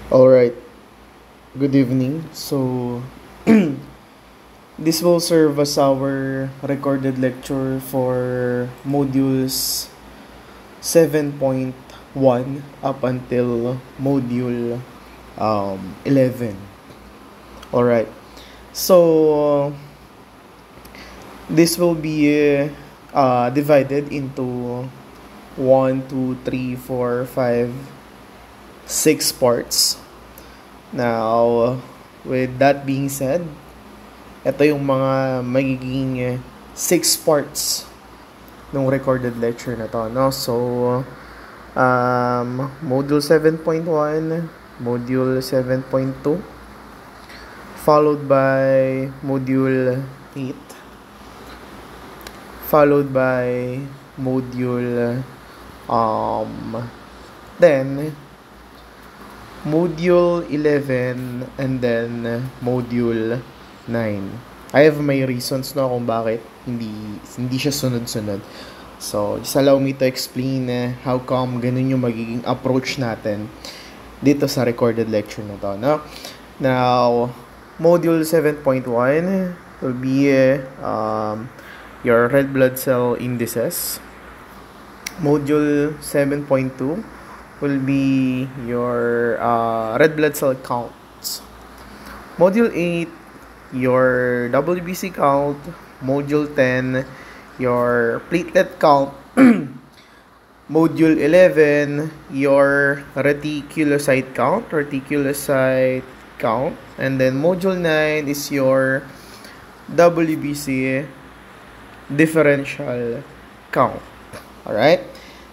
Alright, good evening. This will serve as our recorded lecture for modules 7.1 up until module 11. Alright, so this will be divided into 1, 2, 3, 4, 5, 6 parts. Now, with that being said, ito yung mga magiging 6 parts ng recorded lecture na to, no? So, module 7.1, module 7.2, followed by module 8, followed by module 10, module 11, and then module 9. I have my reasons kung bakit hindi siya sunod-sunod. So, just allow me to explain how come ganun yung magiging approach natin dito sa recorded lecture na to, no? Now, module 7.1 will be your red blood cell indices. Module 7.2 will be your red blood cell counts. Module 8, your WBC count. Module 10, your platelet count. Module 11, your reticulocyte count. And then Module 9 is your WBC differential count. Alright?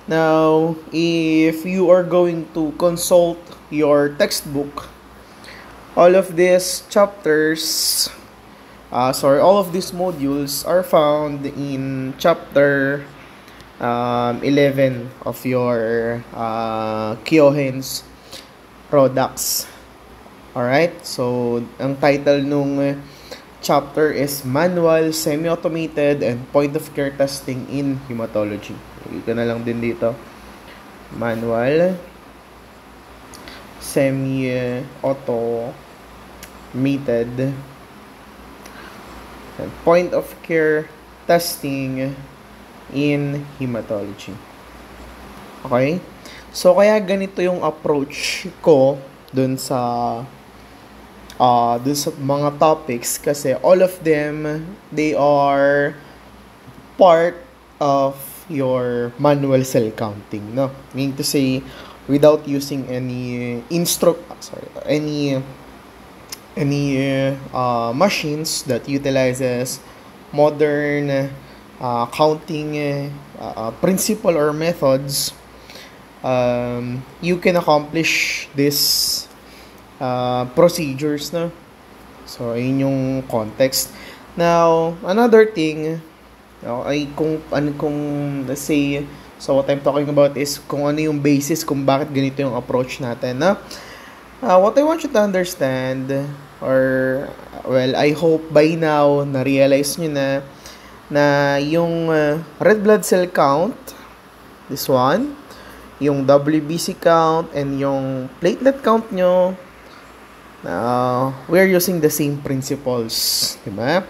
Now, if you are going to consult your textbook, all of these chapters, all of these modules are found in chapter 11 of your Keohane's products. Alright? So, ang title nung chapter is Manual, Semi-Automated, and Point-of-Care Testing in Hematology. Lagay ko na lang din dito. Manual, Semi-Automated, and Point-of-Care Testing in Hematology. Okay? So, kaya ganito yung approach ko dun sa mga topics kasi all of them, they are part of your manual cell counting, no? Meaning to say, without using any machines that utilizes modern counting principle or methods, you can accomplish this procedures, no? So, ayun yung context. Now, another thing, ay kung let's say, so what I'm talking about is kung ano yung basis kung bakit ganito yung approach natin, no? What I want you to understand, or, well, I hope by now, na-realize nyo na yung red blood cell count, this one, yung WBC count, and yung platelet count nyo, we're using the same principles, diba?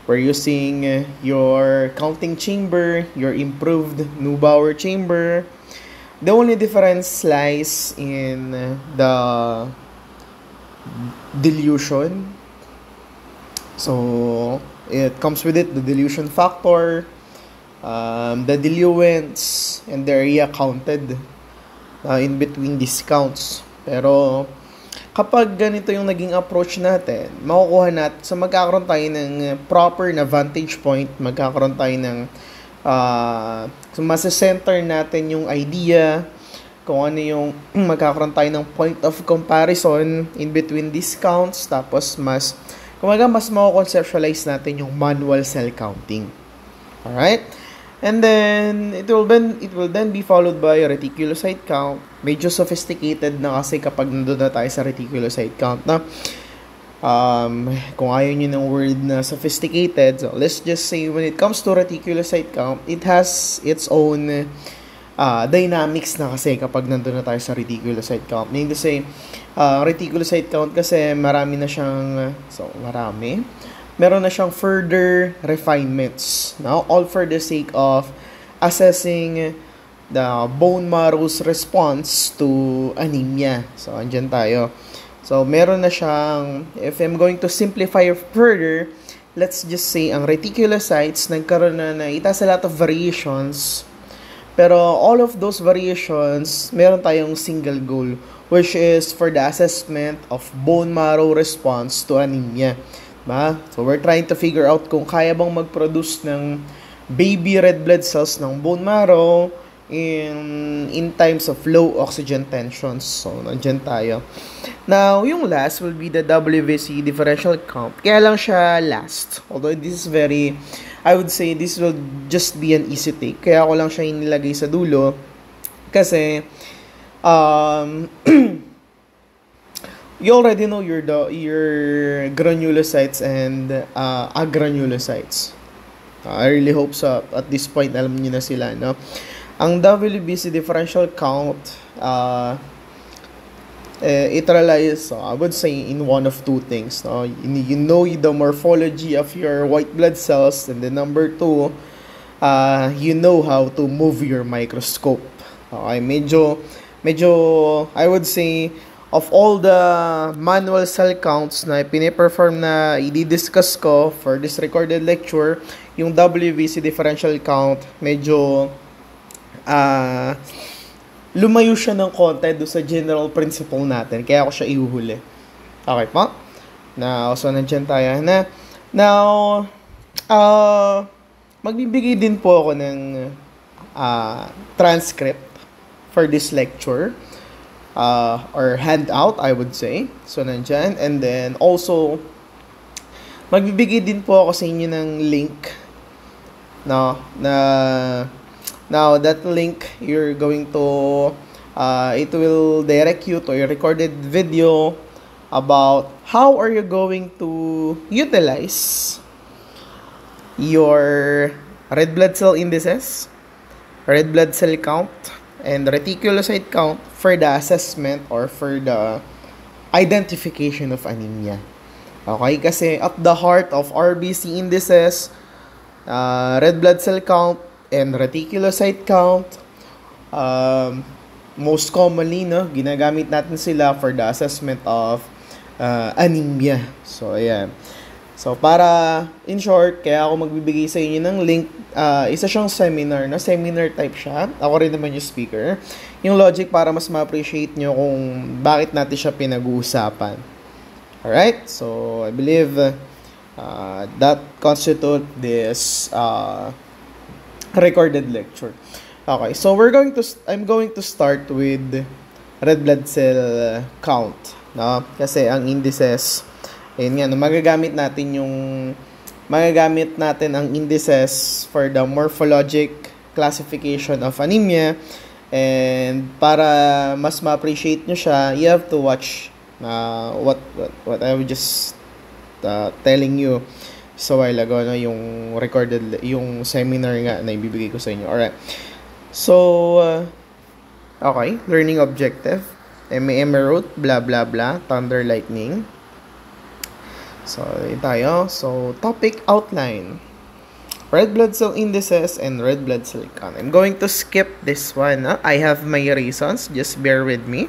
We're using your counting chamber, your improved Neubauer chamber. The only difference lies in the dilution. So, it comes with it, the dilution factor, the diluents, and the area counted in between these counts. Pero, kapag ganito yung naging approach natin, makukuha natin, so magkakaroon tayo ng proper na vantage point, magkakaroon tayo ng, so masasenter natin yung idea, kung ano yung, magkakaroon tayo ng point of comparison in between these counts, tapos mas mako-conceptualize natin yung manual cell counting. Alright? And then, it will then be followed by a reticulocyte count. Medyo sophisticated na kasi kapag nandun na tayo sa reticulocyte count na. Kung ayaw nyo ng word na sophisticated, so let's just say when it comes to reticulocyte count, it has its own dynamics na kasi kapag nandun na tayo sa reticulocyte count. Meaning to say, reticulocyte count kasi marami na siyang, meron na siyang further refinements. No? All for the sake of assessing the bone marrow's response to anemia. So, andyan tayo. So, meron na siyang, if I'm going to simplify further, let's just say, ang reticulocytes, nagkaroon na, it has a lot of variations, pero all of those variations, meron tayong single goal, which is for the assessment of bone marrow response to anemia. Ba? So, we're trying to figure out kung kaya bang mag-produce ng baby red blood cells ng bone marrow in times of low oxygen tensions. So, nandyan tayo. Now, yung last will be the WBC differential count. Kaya lang siya last. Although this is very, I would say this will just be an easy take. Kaya ako lang siya inilagay sa dulo. Kasi, you already know your granulocytes and agranulocytes. I really hope so. At this point, alam niyo na sila, no? Ang WBC differential count, it relies, I would say, in one of two things. No? You know the morphology of your white blood cells, and then number two, you know how to move your microscope. Okay, medyo, I would say, of all the manual cell counts na piniperform na i-discuss ko for this recorded lecture, yung WBC differential count, medyo lumayo siya ng konti doon sa general principle natin. Kaya ako siya ihuhuli. Okay po? Now, so nandiyan tayo na. Now, magbibigay din po ako ng transcript for this lecture. Or handout, I would say. So, nandyan. And then, also, magbibigay din po ako sa inyo ng link. No, now, that link, you're going to, it will direct you to a recorded video about how are you going to utilize your red blood cell indices, red blood cell count, and reticulocyte count for the assessment or for the identification of anemia. Okay, kasi at the heart of RBC indices, red blood cell count, and reticulocyte count, most commonly, no, ginagamit natin sila for the assessment of anemia. So, ayan. So, para, in short, kaya ako magbibigay sa inyo ng link. Isa siyang seminar, no? Seminar type siya. Ako rin naman yung speaker. Yung logic para mas ma-appreciate nyo kung bakit natin siya pinag-uusapan. Alright? So, I believe that constitute this recorded lecture. Okay, so I'm going to start with red blood cell count, no? Kasi ang indices, ayun nga, no, magagamit natin ang indices for the morphologic classification of anemia, and para mas ma-appreciate nyo siya, you have to watch what I was just telling you so while ago, no, yung recorded, yung seminar nga na ibibigay ko sa inyo. Alright. So, okay. Learning objective. MAM root, blah, blah, blah. Thunder, lightning. So, yun tayo. So, topic outline. Red blood cell indices and red blood cell count. I'm going to skip this one. I have my reasons. Just bear with me.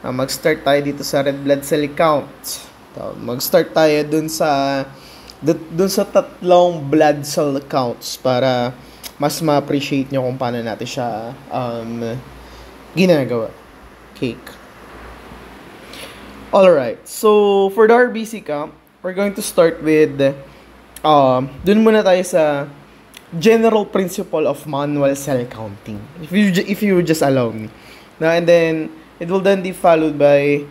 Mag-start tayo dito sa red blood cell count. So, mag-start tayo dun sa tatlong blood cell counts para mas ma-appreciate nyo kung paano natin siya ginagawa. Cake. Alright, so for the RBC count, we're going to start with dun muna tayo sa general principle of manual cell counting, if you just allow me. Now, and then it will then be followed by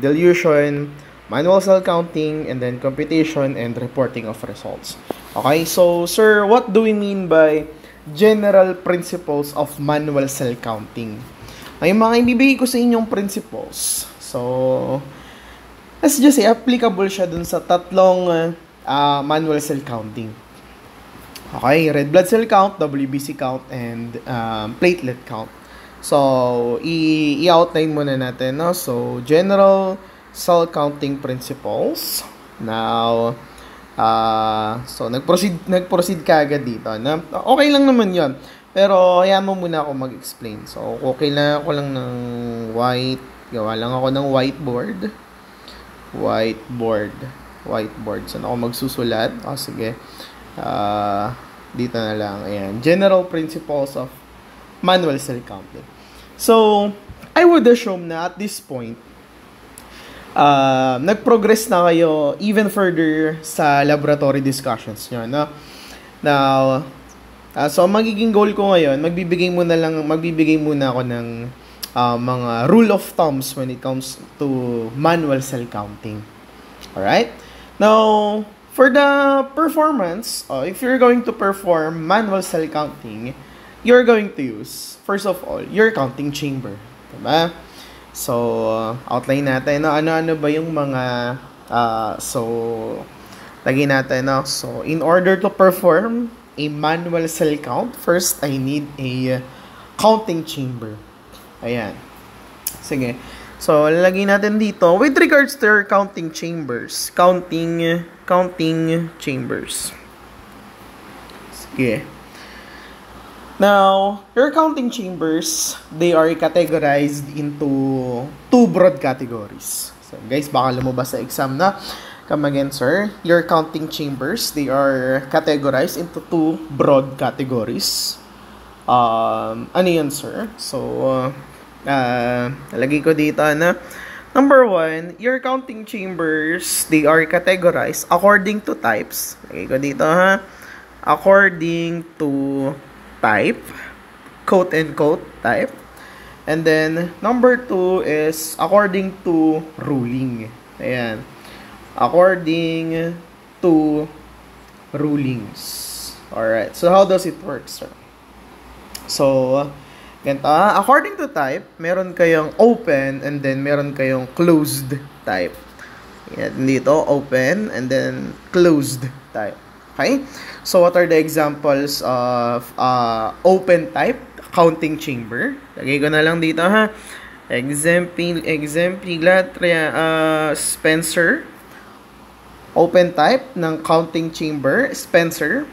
dilution, manual cell counting, and then computation and reporting of results. Okay, so sir, what do we mean by general principles of manual cell counting? Ay, mga ibibigay ko sa inyong principles. So, let's just say, applicable siya dun sa tatlong manual cell counting. Okay, red blood cell count, WBC count, and platelet count. So, i-outline muna natin, no? So, general cell counting principles. Now, so, nag-proceed ka agad dito, no? Okay lang naman yon. Pero, hayaan mo muna ako mag-explain. So, okay lang ako lang ng gawa lang ako ng whiteboard. Saan ako magsusulat? Sige. Dito na lang. Ayan. General principles of manual cell counting. So, I would assume na at this point, nag-progress na kayo even further sa laboratory discussions nyo, no? Now, so magiging goal ko ngayon, magbibigay muna ako ng mga rule of thumbs when it comes to manual cell counting. Alright? Now, for the performance, if you're going to perform manual cell counting, you're going to use, first of all, your counting chamber. Diba? So, outline natin, no? Ano-ano ba yung mga, lagay natin, no? So, in order to perform a manual cell count, first, I need a counting chamber. Ayan. Sige. So, lalagay natin dito, with regards to your counting chambers, counting chambers. Sige. Now, your counting chambers, they are categorized into two broad categories. So, guys, baka lumabas sa exam na. Come again, sir. Your counting chambers, they are categorized into two broad categories. Ano yun, sir? So, lagay ko dito, na number 1, your counting chambers, they are categorized according to types. Lagay ko dito, ha? According to type, quote and quote, type. And then, number 2 is according to ruling. Ayan. According to rulings. Alright. So, how does it work, sir? So, ganito, according to type, meron kayong open and then meron kayong closed type. Yan, dito, open and then closed type. Okay? So, what are the examples of open type counting chamber? Lagay ko na lang dito, ha? Spencer. Open type ng counting chamber, Spencer.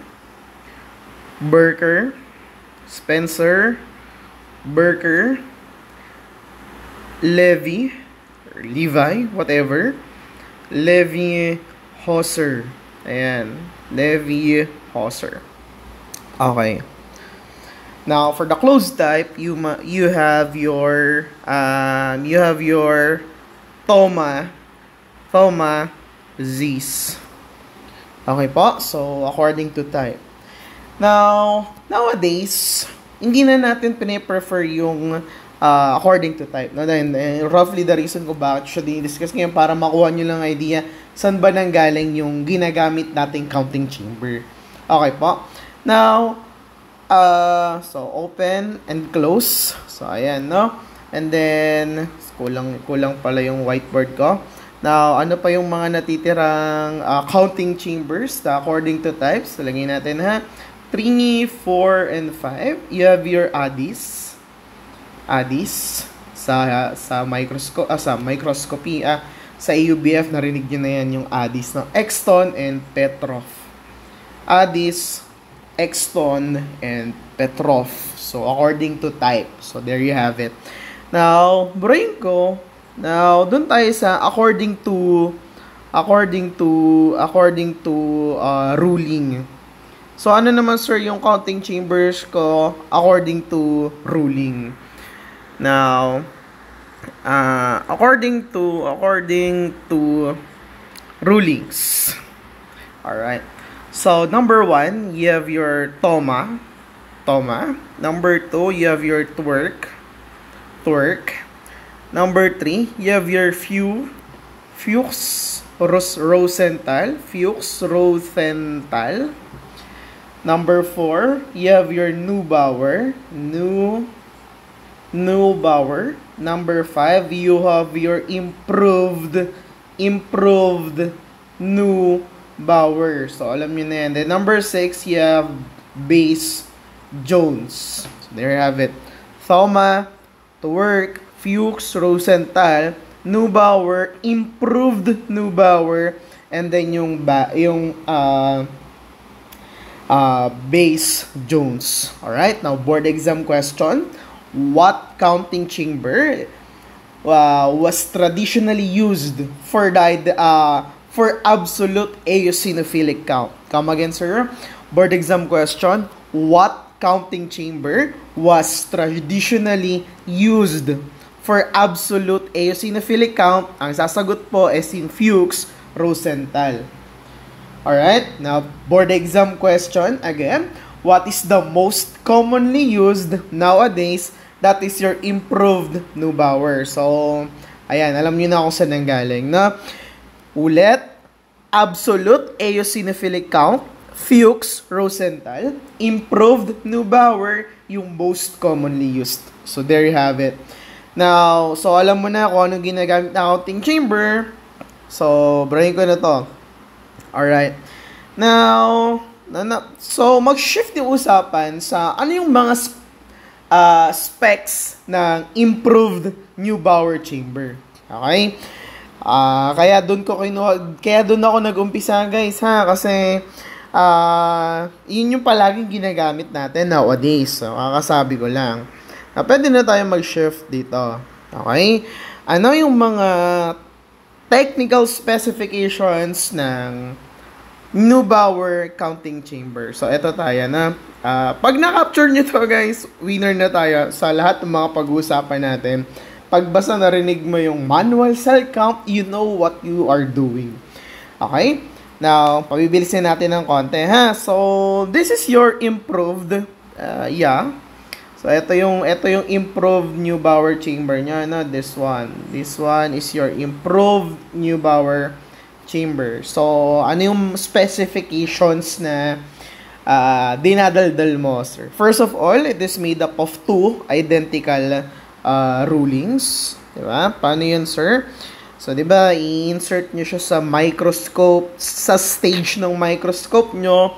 Berker. Spencer. Berker, Levi, whatever, Levi Hauser. Ayan, Levi Hauser. Okay. Now, for the closed type, you have your Thoma Z's. Okay po. So, according to type. Now, nowadays, hindi na natin pine-prefer yung according to type. No? Then, roughly the reason ko bakit siya din-discuss ngayon para makuha nyo lang idea saan ba nanggaling yung ginagamit nating counting chamber. Okay po. Now, so open and close. So, ayan, no? And then, kulang pala yung whiteboard ko. Now, ano pa yung mga natitirang counting chambers according to types? Talagay natin, ha? 3, 4, and 5, you have your ADIS. Sa microscopy, sa EUBF, narinig nyo na yan yung ADIS ng Exton and Petrov. ADIS, Exton, and Petrov. So, according to type. So, there you have it. Now, burahin ko. Now, dun tayo sa according to ruling. So, ano naman, sir, yung counting chambers ko according to ruling. Now, according to rulings. Alright. So, number 1, you have your Thoma. Number 2, you have your Twerk. Number 3, you have your Fuchs Rosenthal. Number 4, you have your Neubauer. Number 5, you have your improved Bauer. So, alam nyo na yan. Then, number 6, you have Base Jones. So, there you have it. Thoma, Twerk, Fuchs, Rosenthal, Neubauer, improved Neubauer, and then yung Base Jones. Alright, now board exam question. What counting chamber was traditionally used for absolute eosinophilic count? Come again, sir. Board exam question. What counting chamber was traditionally used for absolute eosinophilic count? Ang sasagot po is in Fuchs, Rosenthal. Alright, now board exam question again. What is the most commonly used nowadays? That is your improved Neubauer. So, ayan, alam niyo na kung saan nanggaling. Na, ulit, absolute eosinophilic count, Fuchs, Rosenthal, improved Neubauer, yung most commonly used. So, there you have it. Now, so alam mo na kung anong ginagamit na counting chamber. So, brain ko na to. Alright. Now, so mag-shift yung usapan sa ano yung mga specs ng improved Neubauer chamber. Okay? Kaya doon ako nag-umpisa, guys, ha, kasi yun yung palaging ginagamit natin nowadays. So, kakasabi ko lang. Pwede na tayo mag-shift dito. Okay? Ano yung mga technical specifications ng Neubauer counting chamber? So, eto tayo na. Pag na-capture nyo to, guys, winner na tayo sa lahat ng mga pag-uusapan natin. Pagbasa narinig mo yung manual cell count, you know what you are doing. Okay? Now, pabibilisin natin ng konti, ha? So, this is your improved, So, ito yung improved Neubauer chamber niya, no? This one. This one is your improved Neubauer chamber. So, ano yung specifications na dinadaldal mo, sir? First of all, it is made up of two identical rulings. Diba? Paano yun, sir? So, diba, i-insert nyo siya sa microscope, sa stage ng microscope nyo.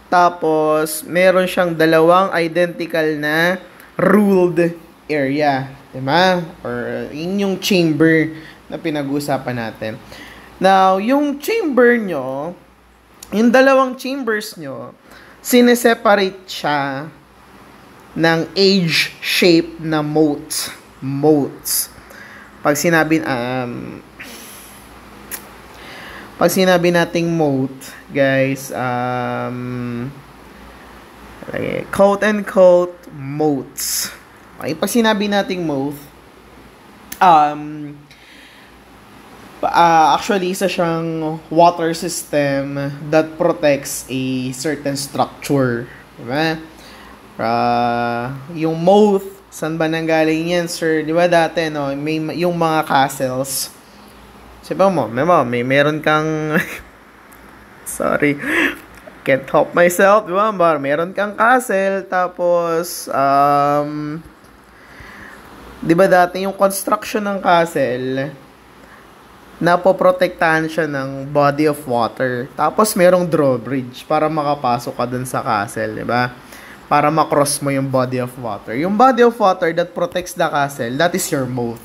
Tapos, meron siyang dalawang identical na ruled area. Diba? Or, yun yung chamber na pinag-uusapan natin. Now, yung chamber nyo, yung dalawang chambers nyo, sineseparate siya ng age shape na moats. Pag sinabi nating moat, guys, quote and quote moats. Okay, pag sinabi nating moat, actually isa siyang water system that protects a certain structure, diba? Yung moat, saan ba nanggaling yan, sir? Di ba dati, no? May yung mga castles. Sabi mo, meron kang sorry, can't help myself, di ba? Meron kang castle, tapos di ba dati yung construction ng castle, napoprotektahan siya ng body of water. Tapos merong drawbridge para makapasok ka dun sa castle, di ba? Para makross mo yung body of water. Yung body of water that protects the castle, that is your moat.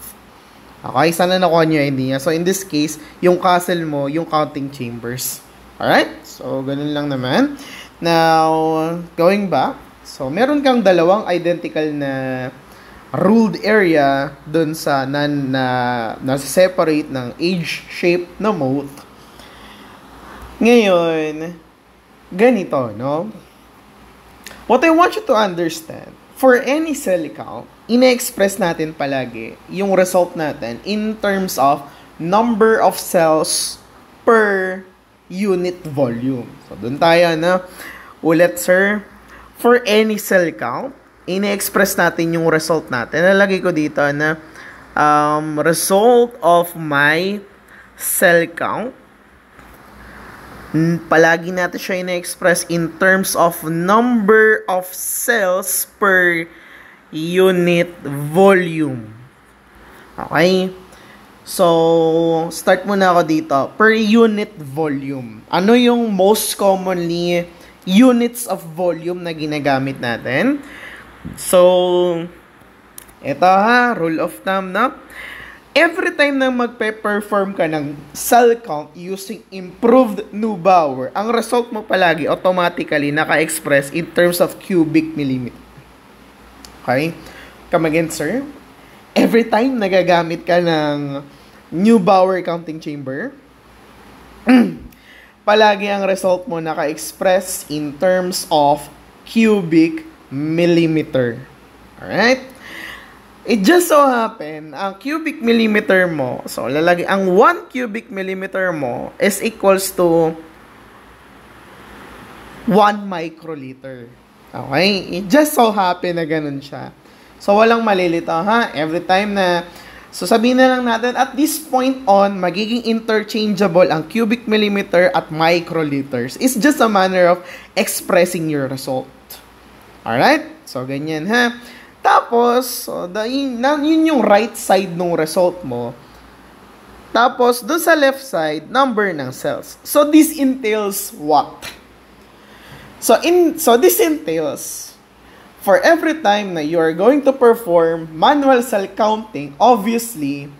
Okay, sana nakuha nyo yung idea. So, in this case, yung castle mo, yung counting chambers. Alright? So, ganun lang naman. Now, going back. So, meron kang dalawang identical na ruled area dun sa nasa-separate ng age shape na moat. Ngayon, ganito, no? What I want you to understand, for any cell count, ine-express natin palagi yung result natin in terms of number of cells per unit volume. So, dun tayo, na ulit, sir. For any cell count, ine-express natin yung result natin. Nalagay ko dito na result of my cell count. Palagi natin siya ina-express in terms of number of cells per unit volume. Okay? So, start muna ako dito. Per unit volume. Ano yung most commonly units of volume na ginagamit natin? So, ito ha, rule of thumb na. Every time na magpe-perform ka ng cell count using improved Neubauer, ang result mo palagi automatically naka-express in terms of cubic millimeter. Okay? Come again, sir. Every time nagagamit ka ng Neubauer counting chamber, palagi ang result mo naka-express in terms of cubic millimeter. Alright? It just so happen, ang cubic millimeter mo, so lalagay, ang 1 cubic millimeter mo is equals to 1 microliter. Okay? It just so happen na ganun siya. So, walang malilito, ha? Every time na, so sabihin na lang natin, at this point on, magiging interchangeable ang cubic millimeter at microliters. It's just a manner of expressing your result. Alright? So, ganyan, ha? Tapos, so, yun yung right side ng result mo. Tapos, doon sa left side, number ng cells. So, this entails what? So, this entails, for every time na you are going to perform manual cell counting, obviously,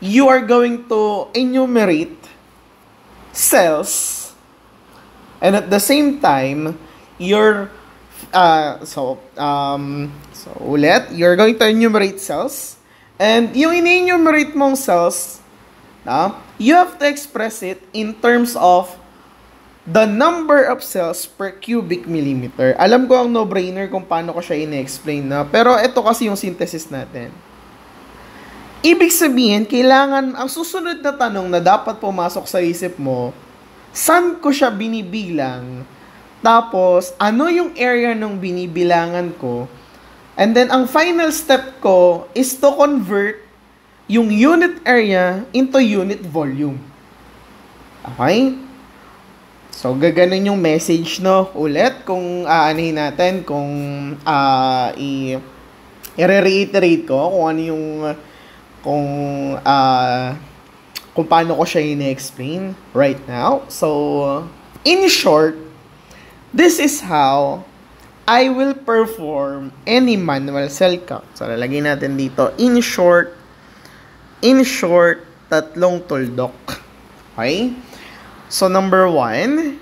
you are going to enumerate cells, and at the same time, you're you're going to enumerate cells, and yung in-enumerate mong cells, you have to express it in terms of the number of cells per cubic millimeter. Alam ko ang no-brainer kung paano ko siya ine-explain na. Pero ito kasi yung synthesis natin. Ibig sabihin, kailangan, ang susunod na tanong na dapat pumasok sa isip mo, saan ko siya binibilang? Tapos, ano yung area ng binibilangan ko? And then, ang final step ko is to convert yung unit area into unit volume. Okay? So, gaganon yung message, no? Ulit, kung aanihin natin, kung i-reiterate ko kung ano yung, kung paano ko siya i-explain right now. So, in short, this is how I will perform any manual cell count. So, lalagay natin dito, in short, tatlong tuldok. Okay? So, number 1,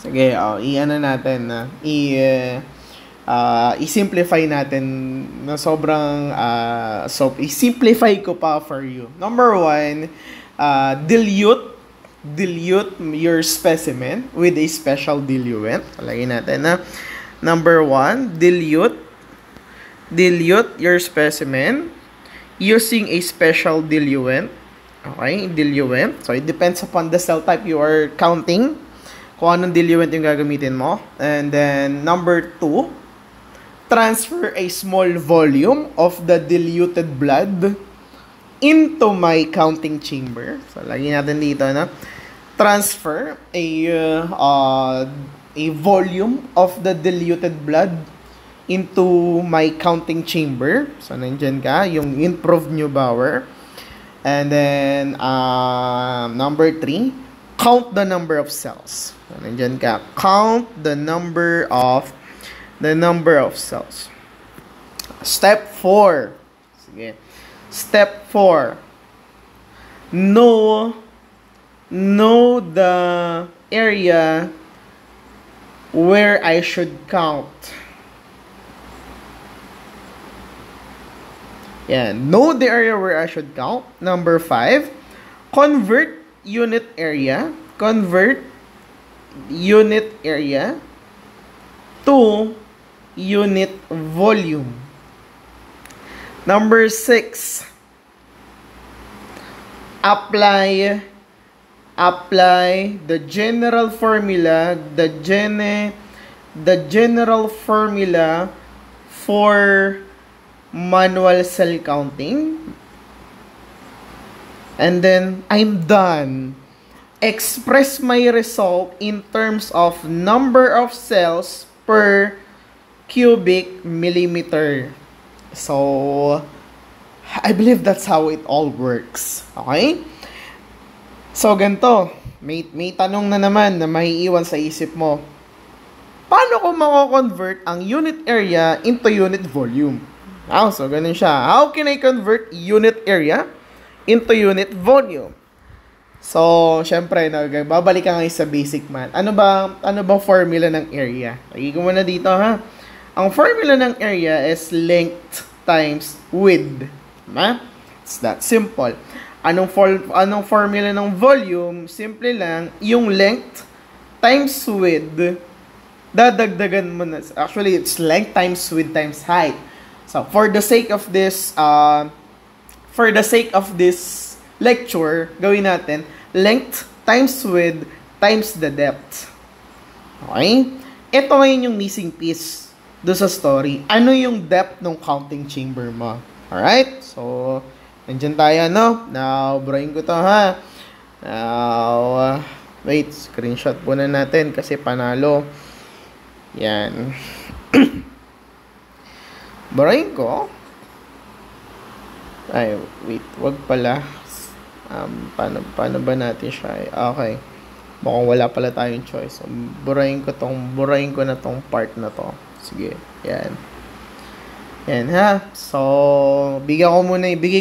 sige, i-simplify natin na sobrang, i-simplify ko pa for you. Number 1, dilute your specimen with a special diluent. Lagay natin na, number 1, dilute your specimen using a special diluent. Okay, diluent. So, it depends upon the cell type you are counting. Kung anong diluent yung gagamitin mo. And then, number 2, transfer a small volume of the diluted blood into my counting chamber. So, lagyan natin dito na transfer a volume of the diluted blood into my counting chamber. So, nandyan ka, yung improved Neubauer. And then, number 3, count the number of cells. So, nandyan ka. Count the number of cells. Step 4. Sige. Step 4. Know the area where I should count. Yan. Know the area where I should count. Number 5, convert unit area to unit volume. Number 6, apply the general formula, for manual cell counting. And then, I'm done. Express my result in terms of number of cells per cubic millimeter. So, I believe that's how it all works. Okay? So, ganito. May tanong na naman na maiiwan sa isip mo. Paano ko mako-convert ang unit area into unit volume? So, ganun siya. How can I convert unit area into unit volume? So, syempre, babalik ka ngayon sa basic math. Ano ba formula ng area? Lagi ko muna dito, ha? Ang formula ng area is length times width. Diba? It's that simple. Anong formula ng volume? Simple lang, yung length times width, dadagdagan mo na. Actually, it's length times width times height. So, for the sake of this lecture, gawin natin length times width times the depth. Okay? Ito ngayon yung missing piece do sa story. Ano yung depth ng counting chamber mo? Alright? So, nandiyan tayo, no? Now, burahin ko to, ha? Now, wait, screenshot muna natin kasi panalo. Yan. Burahin ko. Ay, wait, wag pala. Paano ba natin siya? Okay. Mukhang wala pala tayong choice. So, burahin ko na tong part na to. Sige, yan. Yan, ha? So, bigay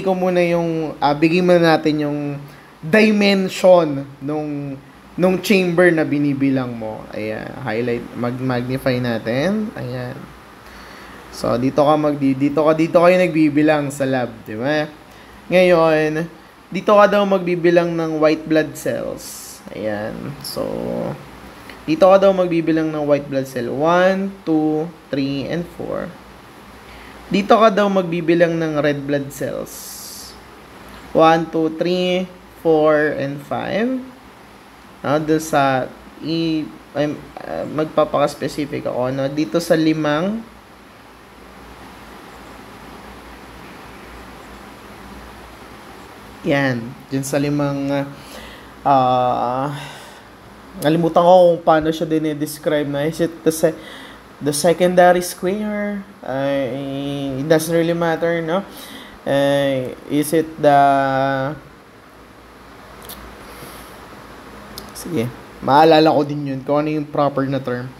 ko muna yung, bigay muna natin yung dimension nung chamber na binibilang mo. Ayan, highlight, mag-magnify natin. Ayan. So, dito kayo nagbibilang sa lab, di ba? Ngayon, dito ka daw magbibilang ng white blood cells. Ayan. So, dito ka daw magbibilang ng white blood cell. 1, 2, 3, and 4. Dito ka daw magbibilang ng red blood cells. 1, 2, 3, 4, and 5. Doon sa, magpapaka-specific ako. No? Dito sa 5, yan. Diyan sa 5, nalimutan ko kung paano siya dinidescribe na. Is it the secondary square? It doesn't really matter, no? Is it the... Sige, maalala ko din yun kung ano yung proper na term.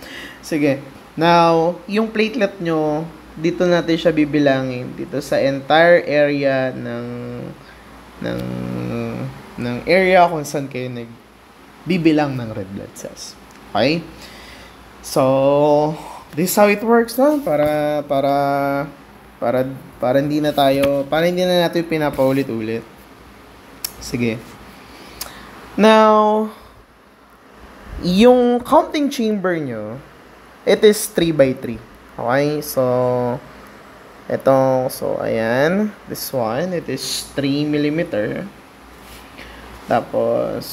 Sige, now, yung platelet nyo, dito natin siya bibilangin. Dito sa entire area ng area kung saan kayo nagbibilang ng red blood cells. Okay? So, this is how it works, no? Para hindi na natin pinapaulit-ulit. Sige. Now, yung counting chamber nyo, it is 3x3. Okay? So, ayan. This one, it is 3 mm. Tapos,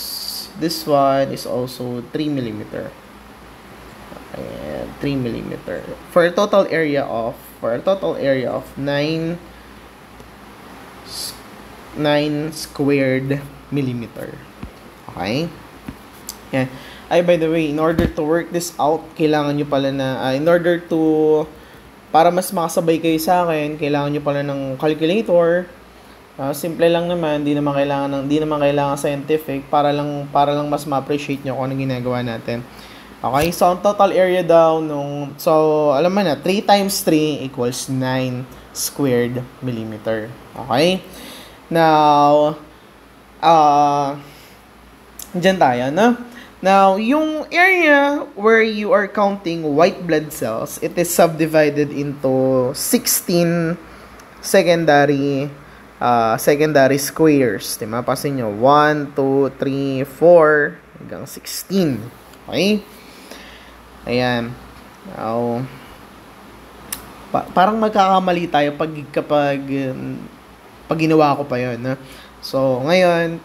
this one is also 3 mm. Ayan, 3 mm. For a total area of 9 squared millimeter. Okay? Yeah. Ay, by the way, in order to work this out, kailangan nyo pala na, para mas makasabay kayo sa akin, kailangan nyo pala ng calculator. Simple lang naman, di naman kailangan scientific, para lang mas ma-appreciate nyo kung anong ginagawa natin. Okay, so ang total area daw alam mo na, 3 times 3 equals 9 squared millimeter. Okay? Now, dyan tayo, no? Now, yung area where you are counting white blood cells, it is subdivided into 16 secondary squares. Diba? Pasin nyo, 1, 2, 3, 4, hanggang 16. Okay? Ayan. Now, parang magkakamali tayo kapag ginawa ko pa yun. No? So, ngayon,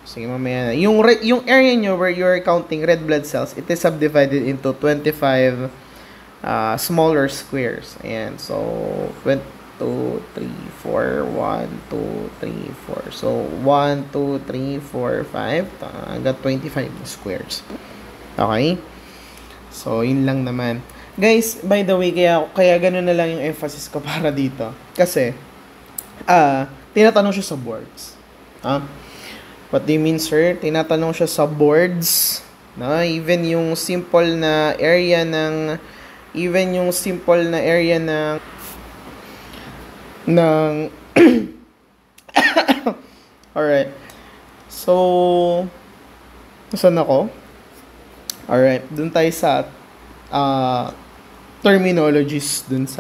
sige, mamaya na. Yung area nyo where you're counting red blood cells, it is subdivided into 25 smaller squares. Ayan. So, 1, 2, 3, 4, 1, 2, 3, 4. So, 1, 2, 3, 4, 5. Hanggang 25 squares. Okay? So, yun lang naman. Guys, by the way, kaya ganun na lang yung emphasis ko para dito. Kasi, tinatanong siya sa boards. What do you mean, sir? Tinatanong siya sa boards. Even yung simple na area ng alright. So, saan ako? Alright, dun tayo sa terminologies dito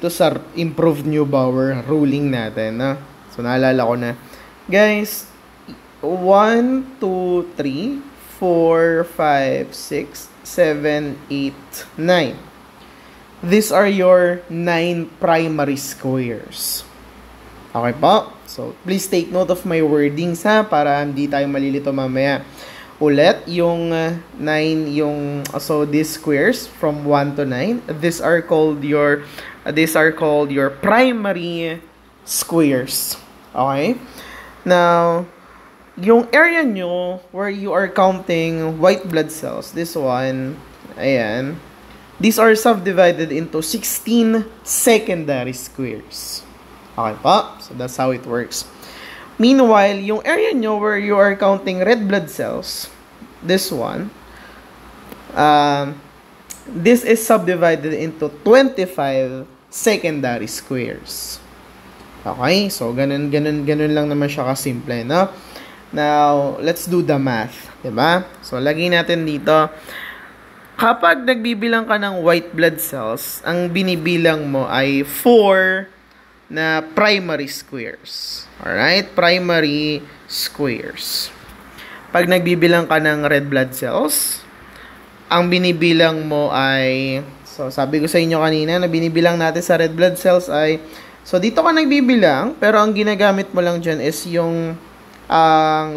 sa improved Neubauer ruling natin. So, naalala ko na. Guys, 1, 2, 3, 4, 5, 6, 7, 8, 9. These are your 9 primary squares. Okay po? So, please take note of my wordings para hindi tayo malilito mamaya. Ulit, yung 9, so these squares from 1 to 9, these are called your primary squares. Okay? Now, yung area nyo where you are counting white blood cells, this one, ayan, these are subdivided into 16 secondary squares. Okay po? So, that's how it works. Meanwhile, yung area nyo where you are counting red blood cells, this one, this is subdivided into 25 secondary squares. Okay? So, ganun lang naman siya kasimple, no? Now, let's do the math. Diba? So, lagay natin dito, kapag nagbibilang ka ng white blood cells, ang binibilang mo ay 4 na primary squares. Alright? Primary squares. Pag nagbibilang ka ng red blood cells, ang binibilang mo ay, so sabi ko sa inyo kanina, na binibilang natin sa red blood cells ay, so dito ka nagbibilang, pero ang ginagamit mo lang dyan is yung 5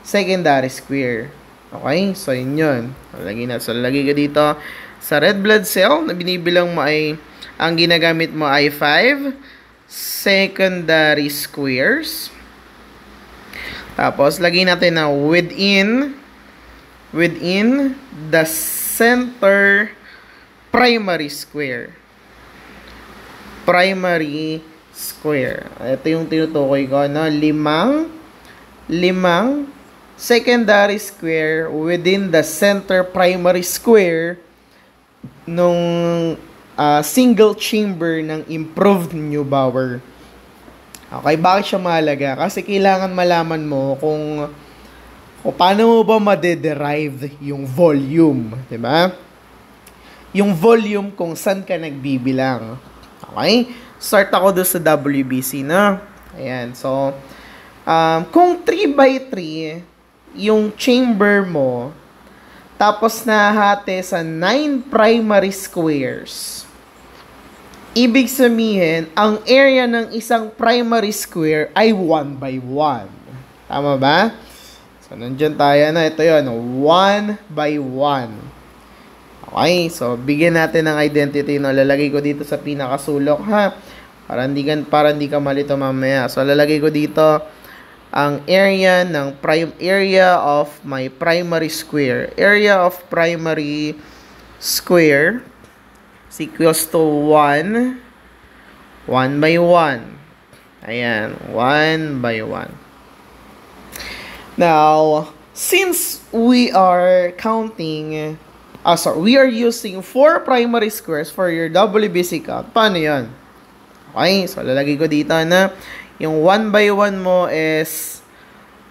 secondary square. Okay? So, yun. So, lagay ka dito sa red blood cell, na binibilang mo ay, ang ginagamit mo ay 5 secondary squares. Tapos, lagay natin na within the center primary square. Primary square. Ito yung tinutukoy ko, no? 5 secondary square within the center primary square nung single chamber ng improved Neubauer. Okay, bakit siya mahalaga? Kasi kailangan malaman mo kung paano mo ba madederive yung volume, di ba? Yung volume kung saan ka nagbibilang. Okay? Start ako doon sa WBC, no? Ayan, so, kung 3x3 yung chamber mo, tapos nahati sa 9 primary squares, ibig sabihin, ang area ng isang primary square ay 1 by 1. Tama ba? So, nandyan tayo na. Ito yun, 1 by 1. Okay, so, bigyan natin ng identity. No? Lalagay ko dito sa pinakasulok, ha? Para hindi ka malito mamaya. So, lalagay ko dito ang area of my primary square. Area of primary square is equals to 1 by 1. Ayan, 1 by 1. Now, since we are counting, we are using 4 primary squares for your WBC count. Paano yan? Okay, so lalagay ko dito na yung 1 by 1 mo is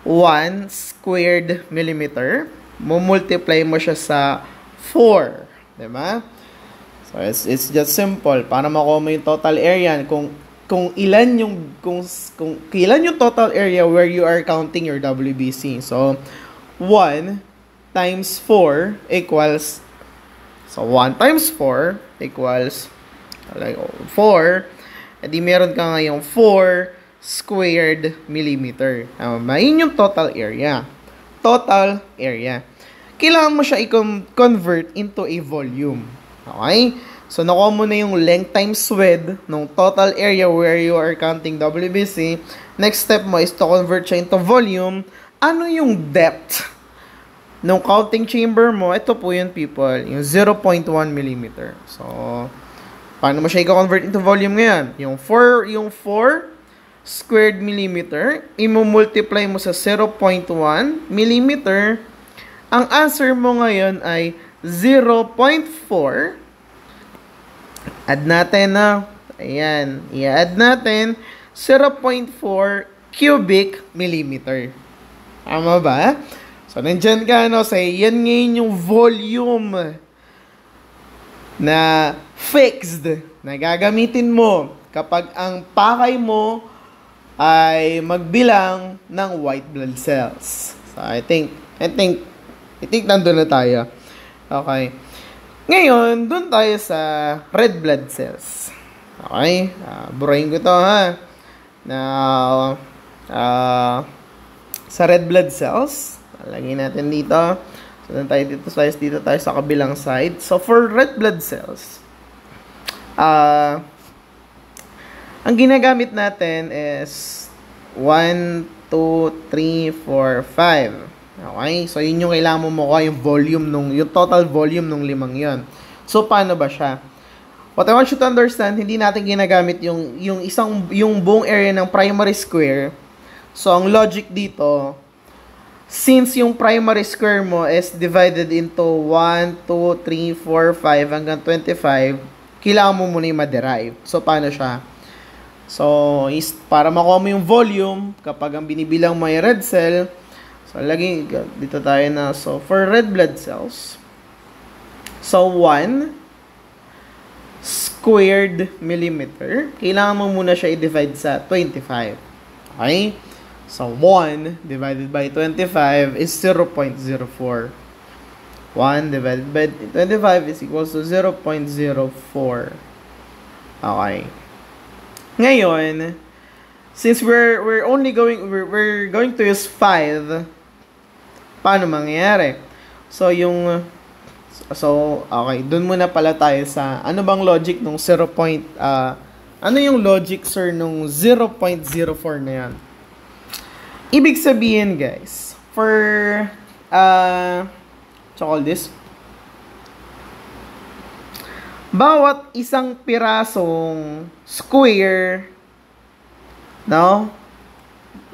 1 squared millimeter. Multiply mo siya sa 4. Diba? So, it's just simple. Para makuha mo yung total area. Kung ilan yung total area where you are counting your WBC. So, 1 times 4 equals, so 1 times 4 equals, like 4, edi meron ka ngayong 4 squared millimeter. Yun yung total area. Total area. Kailangan mo siya i-convert into a volume. Okay? So, nakuha mo na yung length times width ng total area where you are counting WBC. Next step mo is to convert siya into volume. Ano yung depth ng counting chamber mo? Ito po yun, people. Yung 0.1 millimeter. So, paano mo siya i-convert into volume ngayon? Yung 4 squared millimeter, i-multiply mo sa 0.1 millimeter, ang answer mo ngayon ay 0.4. Add natin na. Ayan. I-add natin 0.4 cubic millimeter. Tama ba? So, nandyan ka, no? So, yan ngayon yung volume na fixed na gagamitin mo kapag ang pakay mo ay magbilang ng white blood cells. So, I think nandun na tayo. Okay. Ngayon, dun tayo sa red blood cells. Okay? Burahin ko to, ha? Now, sa red blood cells, lagyan natin dito. So, dito tayo sa kabilang side. So, for red blood cells, ang ginagamit natin is 1, 2, 3, 4, 5. Okay? So, yun yung kailangan mo mukha yung volume yung total volume nung limang yon. So, paano ba siya? What I want you to understand, hindi natin ginagamit yung buong area ng primary square. So, ang logic dito, since yung primary square mo is divided into 1, 2, 3, 4, 5 hanggang 25, kailangan mo muna yung ma-derive. So, paano siya? So, para makuha mo yung volume, kapag ang binibilang may red cell, so, dito tayo na. So, for red blood cells, so, 1 squared millimeter, kailangan mo muna siya i-divide sa 25. Okay? So, 1 divided by 25 is 0.04. 1 divided by 25 is equals to 0.04. Okay. Ngayon, since we're going to use 5, paano mangyayari? So, okay, dun muna pala tayo sa, ano bang logic nung ano yung logic, sir, nung 0.04 na yan? Ibig sabihin, guys, for, call this, bawat isang pirasong square, no,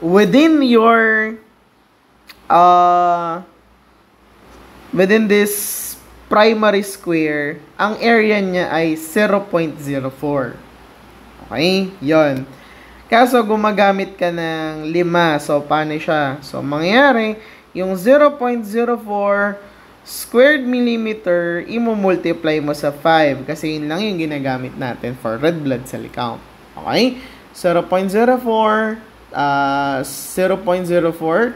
within this primary square, ang area niya ay 0.04. Okay? Yon. Kaso gumagamit ka ng 5. So, paano siya? So, mangyayari, yung 0.04 squared millimeter, i-multiply mo sa 5. Kasi yun lang yung ginagamit natin for red blood cell count. Okay? 0.04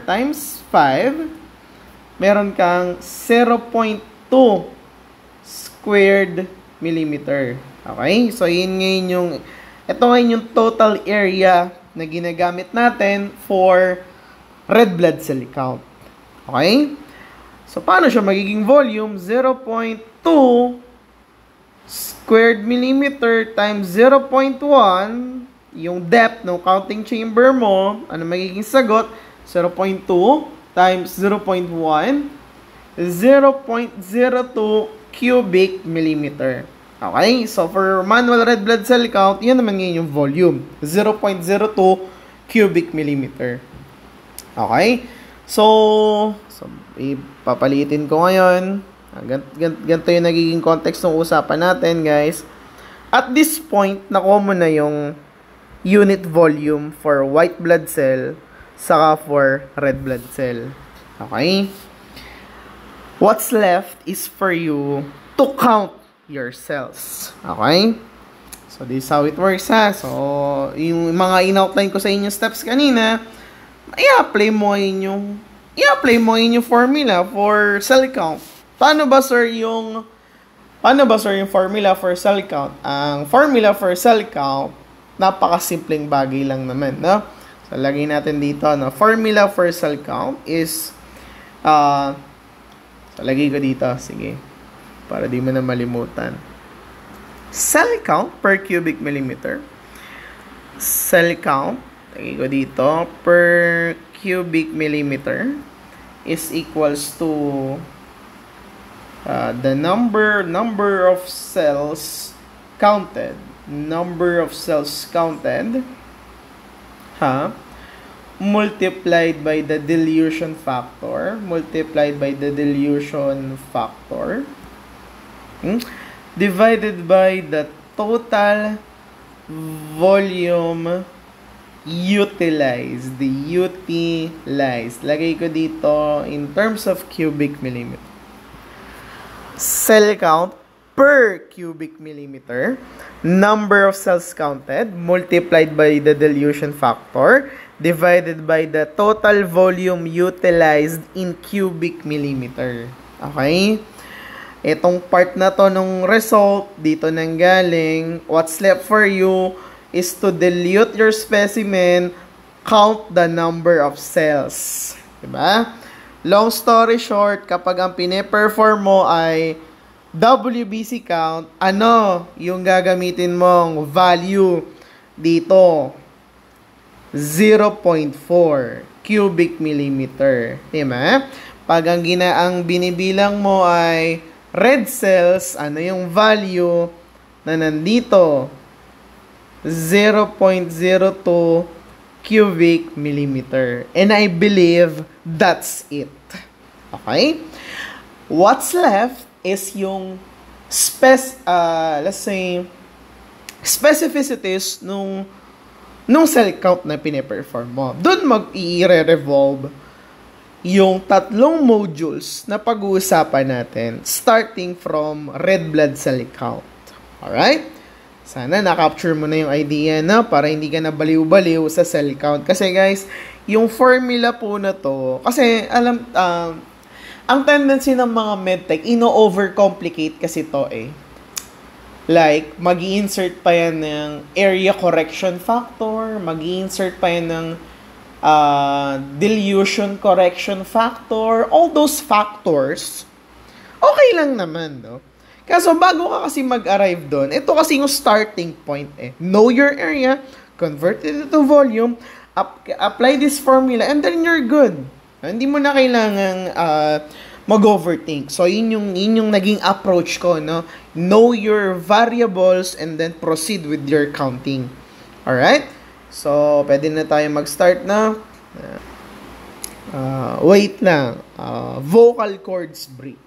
times 5, meron kang 0.2 squared millimeter. Okay? So, ito ngayon yung total area na ginagamit natin for red blood cell count. Okay? So, paano siya magiging volume? 0.2 squared millimeter times 0.1, yung depth ng counting chamber mo, ano magiging sagot? 0.2 times 0.1, 0.02 cubic millimeter. Okay? So, for manual red blood cell count, yan naman ngayon yung volume. 0.02 cubic millimeter. Okay? So ipapalitin ko ngayon. Ganito yung nagiging context ng usapan natin, guys. At this point, nakuha mo na yung unit volume for white blood cell saka for red blood cell. Okay? What's left is for you to count your cells. Okay? So, this is how it works, ha? So, yung mga in-outline ko sa inyong steps kanina, i-apply mo yung formula for cell count. Paano ba, sir, yung formula for cell count? Ang formula for cell count, napakasimpleng bagay lang naman, no? So, lagay natin dito, no? Formula for cell count is, so, lagay ko dito, sige, para di mo na malimutan. Cell count per cubic millimeter. Cell count, lagay ko dito, per cubic millimeter is equals to the number of cells counted, number of cells counted, multiplied by the dilution factor, divided by the total volume utilized. Lagay ko dito in terms of cubic millimeter. Cell count per cubic millimeter, number of cells counted, multiplied by the dilution factor, divided by the total volume utilized in cubic millimeter. Okay? Itong part na to nung result, dito nang galing. What's left for you is to dilute your specimen, count the number of cells. Diba? Long story short, kapag ang pine-perform mo ay WBC count, ano yung gagamitin mong value dito? 0.4 cubic millimeter. Diba? Pag ang binibilang mo ay red cells, ano yung value na nandito? 0.02 cubic millimeter. And I believe that's it. Okay? What's left is yung let's say specificities nung cell count na pine-perform mo. Doon mag-i-revolve yung tatlong modules na pag-uusapan natin starting from red blood cell count. Alright? Sana na-capture mo na yung idea na para hindi ka na baliw-baliw sa cell count. Kasi guys, yung formula po na to, kasi ang tendency ng mga medtech, ino-overcomplicate kasi to eh. Like, mag-i-insert pa yan ng area correction factor, mag-i-insert pa yan ng dilution correction factor, all those factors, okay lang naman, no? Kaso bago ka kasi mag-arrive doon, ito kasi yung starting point eh. Know your area, convert it into volume, apply this formula, and then you're good. Hindi mo na kailangang mag-overthink. So, yun yung naging approach ko, no? Know your variables and then proceed with your counting. Alright? So, pwede na tayo mag-start na. Wait lang. Vocal cords break.